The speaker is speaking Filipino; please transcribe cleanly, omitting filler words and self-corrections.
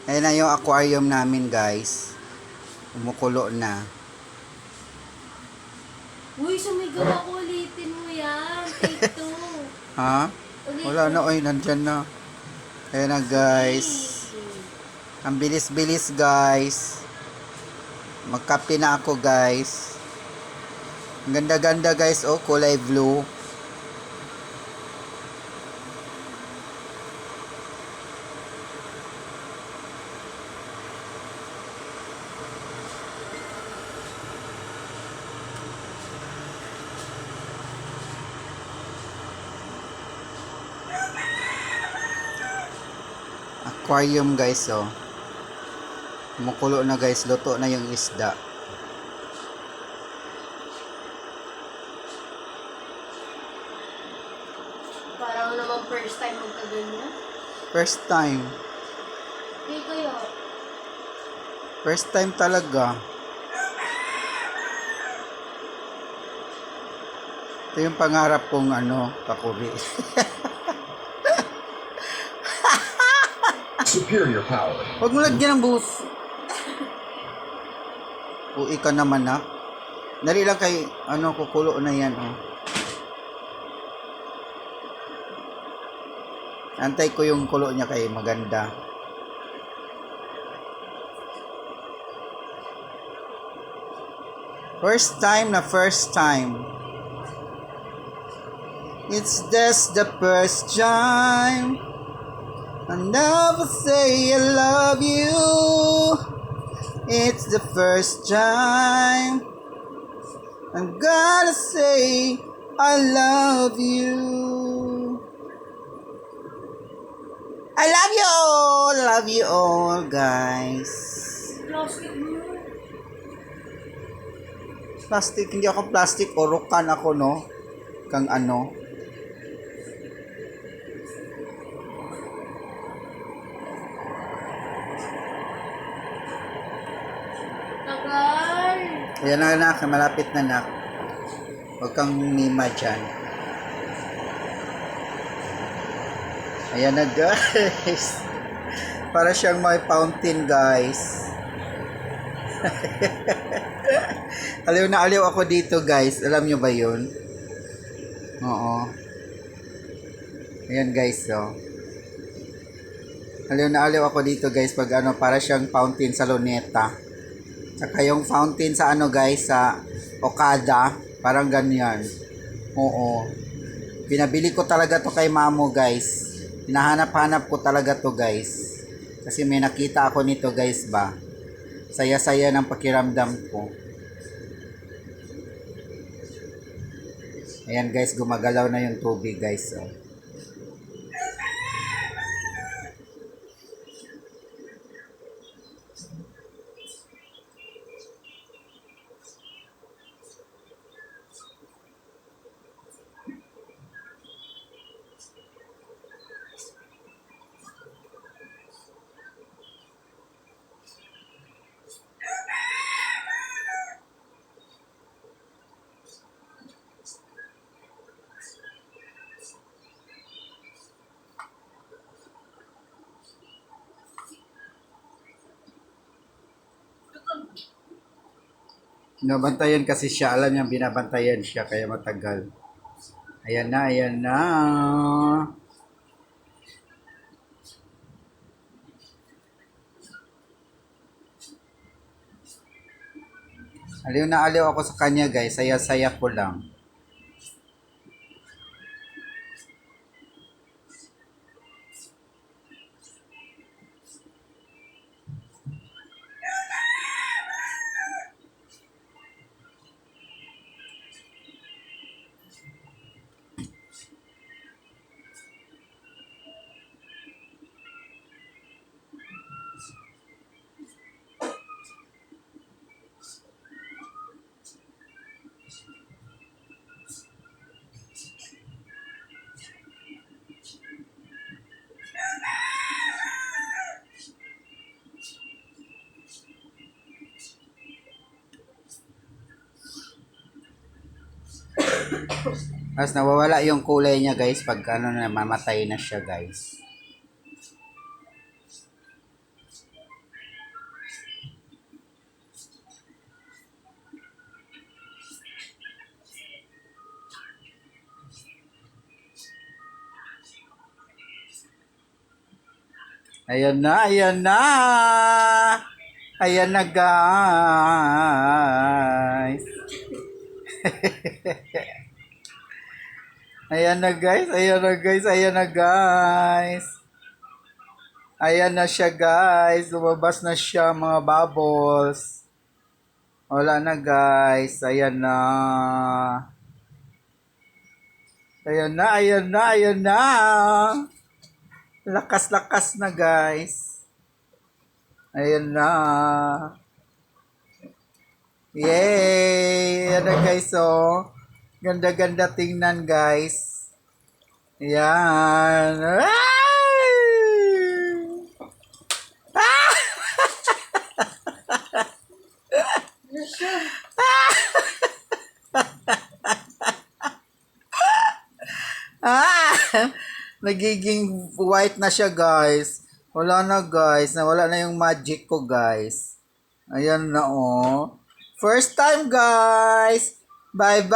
Ayan na yung aquarium namin, guys. Umukulo na. Uy, sumigaw ako. Ulitin mo yan. Take 2. Ha? Wala na, oy, nandyan na. Ayan na, guys. Ang bilis-bilis, guys. Magkape na ako, guys. Ang ganda-ganda, guys. Oh, kulay blue. Aquarium, guys, oh. Kumukulo na, guys. Luto na yung isda. Parang naman first time magkaganyan. First time. Hindi kayo. First time talaga. Ito yung pangarap kong kakuri. Superior power. Huwag mo lagyan ng buhos. Uwi ka naman, ha? Dali lang kay, kukulo na yan, oh. Antay ko yung kulo niya kay maganda. First time na first time. It's just the first time. I never say I love you. It's the first time. I'm gonna say I love you. I love you all. Love you all, guys. Plastic mo. Plastic, hindi ako plastic. Orokan ako, no? Kang ano. Tagal. Ayan na, anak. Malapit na, anak. Huwag kang mima dyan. Ayan na, guys. Para siyang may fountain, guys. Aliw na aliw ako dito, guys. Alam nyo ba yun? Oo. Ayan, guys, oh. Aliw na aliw ako dito, guys. Pag para siyang fountain sa Luneta. Saka yung fountain sa guys, sa Okada. Parang ganyan. Oo. Pinabili ko talaga to kay mamo, guys. Hinahanap-hanap ko talaga to, guys. Kasi may nakita ako nito, guys, ba. Saya-saya ng pakiramdam ko. Ayan, guys, gumagalaw na yung tubig, guys. Oh. Binabantayan kasi siya. Alam niya, binabantayan siya. Kaya matagal. Ayan na, ayan na. Aliw na aliw ako sa kanya, guys. Saya-saya ko lang. Tapos nawawala yung kulay niya, guys, pag na mamatay na siya, guys. Ayan na, ayan na. Ayan na, guys. Ayan na, guys. Ayan na, guys. Ayan na, guys. Ayan na siya, guys. Lumabas na siya, mga bubbles. Wala na, guys. Ayan na. Ayan na, ayan na, ayan na. Lakas-lakas na, guys. Ayan na. Yay! Ayan na, guys, oh. Ganda-ganda tingnan, guys. Ayan. Ay! Ah! Nagiging white na siya, guys. Wala na, guys. Nawala na yung magic ko, guys. Ayan na, oh. First time, guys. Bye-bye!